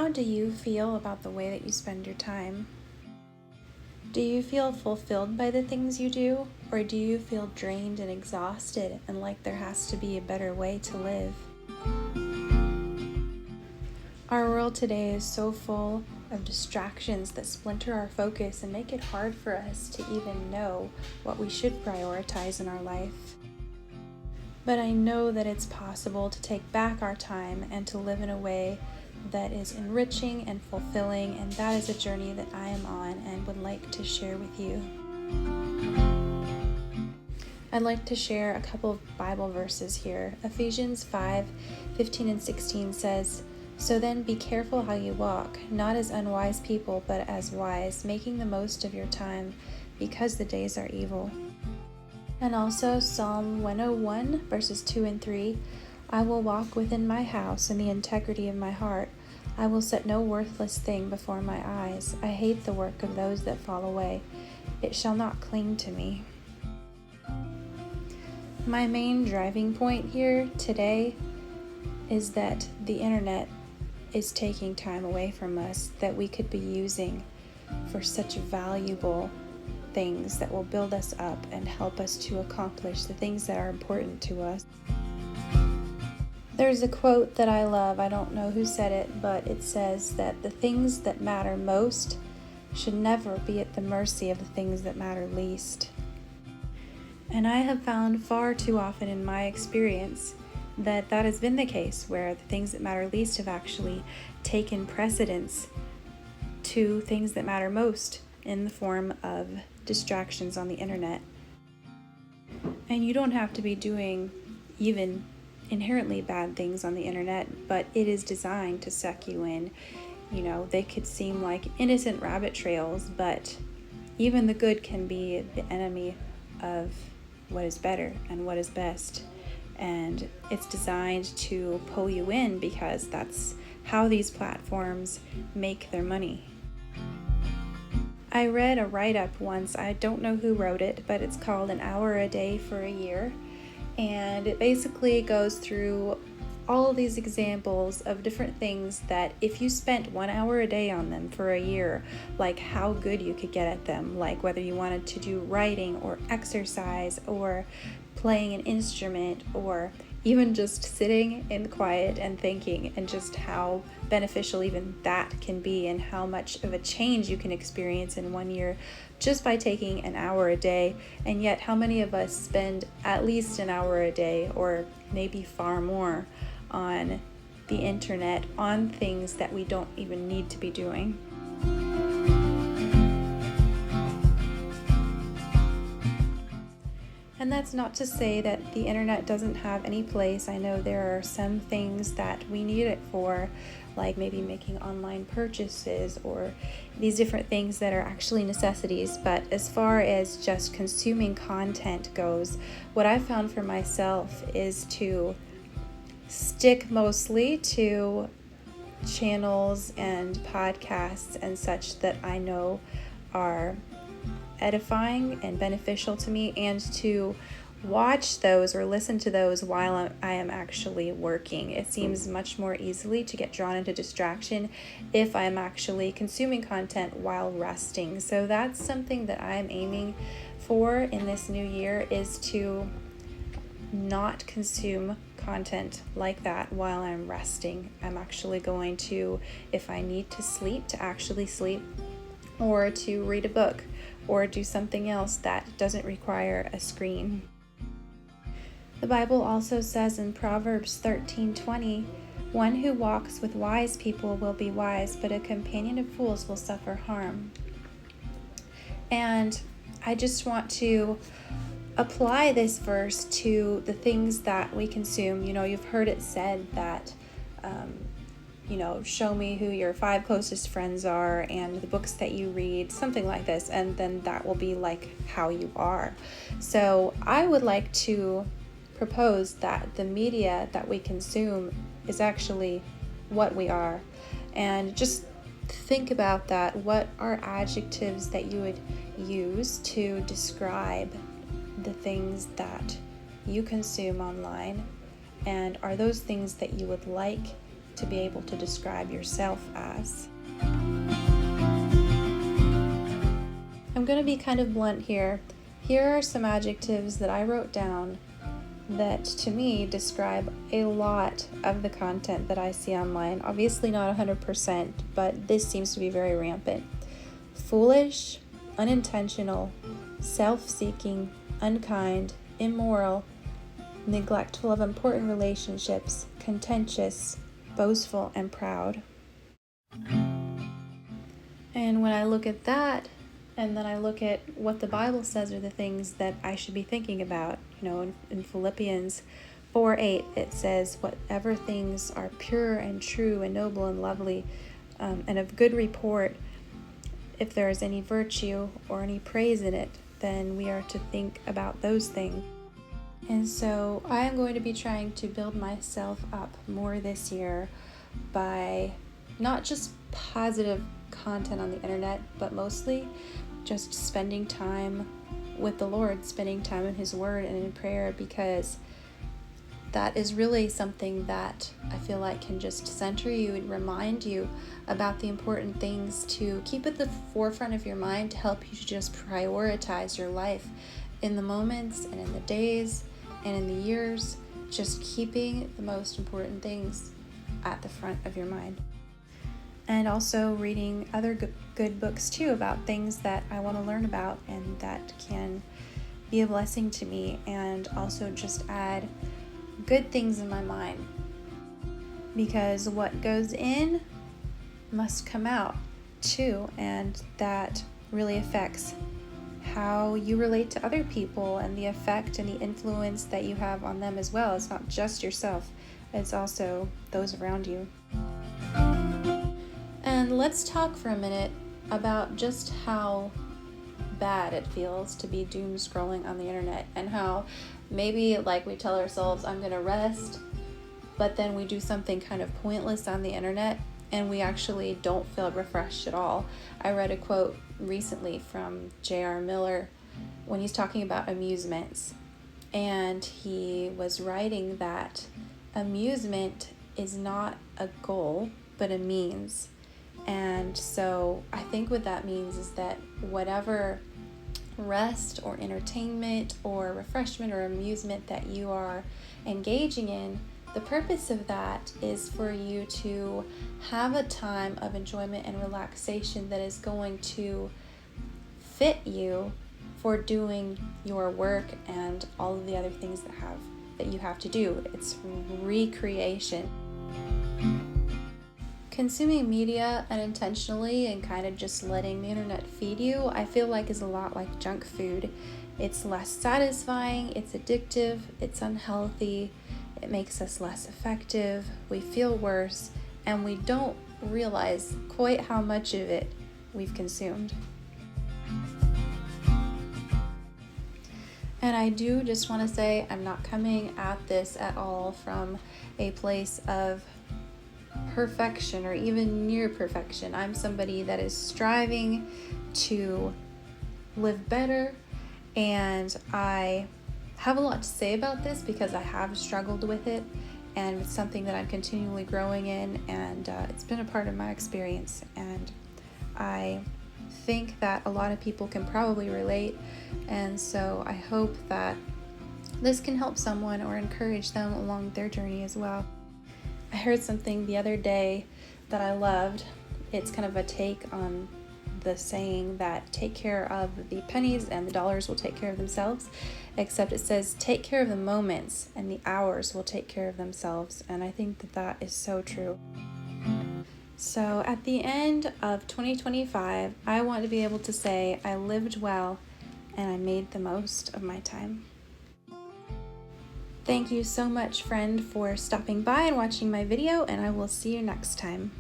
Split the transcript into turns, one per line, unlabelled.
How do you feel about the way that you spend your time? Do you feel fulfilled by the things you do, or do you feel drained and exhausted and like there has to be a better way to live? Our world today is so full of distractions that splinter our focus and make it hard for us to even know what we should prioritize in our life. But I know that it's possible to take back our time and to live in a way that is enriching and fulfilling, and that is a journey that I am on and would like to share with you. I'd like to share a couple of Bible verses here. Ephesians 5:15 and 16 says, "So then be careful how you walk, not as unwise people, but as wise, making the most of your time, because the days are evil." And also Psalm 101 verses 2 and 3, "I will walk within my house in the integrity of my heart. I will set no worthless thing before my eyes. I hate the work of those that fall away. It shall not cling to me." My main driving point here today is that the internet is taking time away from us that we could be using for such valuable things that will build us up and help us to accomplish the things that are important to us. There's a quote that I love. I don't know who said it, but it says that the things that matter most should never be at the mercy of the things that matter least. And I have found far too often in my experience that has been the case, where the things that matter least have actually taken precedence to things that matter most in the form of distractions on the internet. And you don't have to be doing even inherently bad things on the internet, but it is designed to suck you in. They could seem like innocent rabbit trails, but even the good can be the enemy of what is better and what is best. And it's designed to pull you in because that's how these platforms make their money. I read a write-up once, I don't know who wrote it, but it's called An Hour a Day for a Year. And it basically goes through all of these examples of different things that if you spent 1 hour a day on them for a year, like how good you could get at them, like whether you wanted to do writing or exercise or playing an instrument or even just sitting in quiet and thinking, and just how beneficial even that can be and how much of a change you can experience in 1 year just by taking an hour a day. And yet how many of us spend at least an hour a day, or maybe far more, on the internet, on things that we don't even need to be doing? And that's not to say that the internet doesn't have any place. I know there are some things that we need it for, like maybe making online purchases or these different things that are actually necessities. But as far as just consuming content goes, what I've found for myself is to stick mostly to channels and podcasts and such that I know are edifying and beneficial to me, and to watch those or listen to those while I am actually working. It seems much more easily to get drawn into distraction if I'm actually consuming content while resting. So that's something that I'm aiming for in this new year, is to not consume content like that while I'm resting. I'm actually going to, if I need to sleep, to actually sleep, or to read a book, or do something else that doesn't require a screen. The Bible also says in Proverbs 13:20, "One who walks with wise people will be wise, but a companion of fools will suffer harm." And I just want to apply this verse to the things that we consume. You've heard it said that show me who your 5 closest friends are and the books that you read, something like this, and then that will be like how you are. So I would like to propose that the media that we consume is actually what we are. And just think about that. What are adjectives that you would use to describe the things that you consume online? And are those things that you would like to be able to describe yourself as. I'm going to be kind of blunt here. Here are some adjectives that I wrote down that to me describe a lot of the content that I see online. Obviously not 100%, but this seems to be very rampant. Foolish, unintentional, self-seeking, unkind, immoral, neglectful of important relationships, contentious, boastful, and proud. And when I look at that, and then I look at what the Bible says are the things that I should be thinking about. In Philippians 4:8, it says, whatever things are pure and true and noble and lovely, and of good report, if there is any virtue or any praise in it, then we are to think about those things. And so I am going to be trying to build myself up more this year by not just positive content on the internet, but mostly just spending time with the Lord, spending time in His Word and in prayer, because that is really something that I feel like can just center you and remind you about the important things to keep at the forefront of your mind to help you to just prioritize your life in the moments and in the days and in the years, just keeping the most important things at the front of your mind. And also reading other good books too about things that I want to learn about and that can be a blessing to me, and also just add good things in my mind, because what goes in must come out too, and that really affects how you relate to other people and the effect and the influence that you have on them as well. It's not just yourself, it's also those around you. And let's talk for a minute about just how bad it feels to be doom scrolling on the internet, and how maybe like we tell ourselves, I'm gonna rest, but then we do something kind of pointless on the internet and we actually don't feel refreshed at all. I read a quote recently from J.R. Miller when he's talking about amusements, and he was writing that amusement is not a goal but a means. And so I think what that means is that whatever rest or entertainment or refreshment or amusement that you are engaging in, the purpose of that is for you to have a time of enjoyment and relaxation that is going to fit you for doing your work and all of the other things that you have to do. It's recreation. Consuming media unintentionally and kind of just letting the internet feed you, I feel like is a lot like junk food. It's less satisfying, it's addictive, it's unhealthy, it makes us less effective, we feel worse, and we don't realize quite how much of it we've consumed. And I do just want to say I'm not coming at this at all from a place of perfection or even near perfection. I'm somebody that is striving to live better, and I have a lot to say about this because I have struggled with it, and it's something that I'm continually growing in, and it's been a part of my experience, and I think that a lot of people can probably relate, and so I hope that this can help someone or encourage them along their journey as well. I heard something the other day that I loved. It's kind of a take on the saying that take care of the pennies and the dollars will take care of themselves, except it says take care of the moments and the hours will take care of themselves, and I think that that is so true. So at the end of 2025, I want to be able to say I lived well and I made the most of my time. Thank you so much, friend, for stopping by and watching my video, and I will see you next time.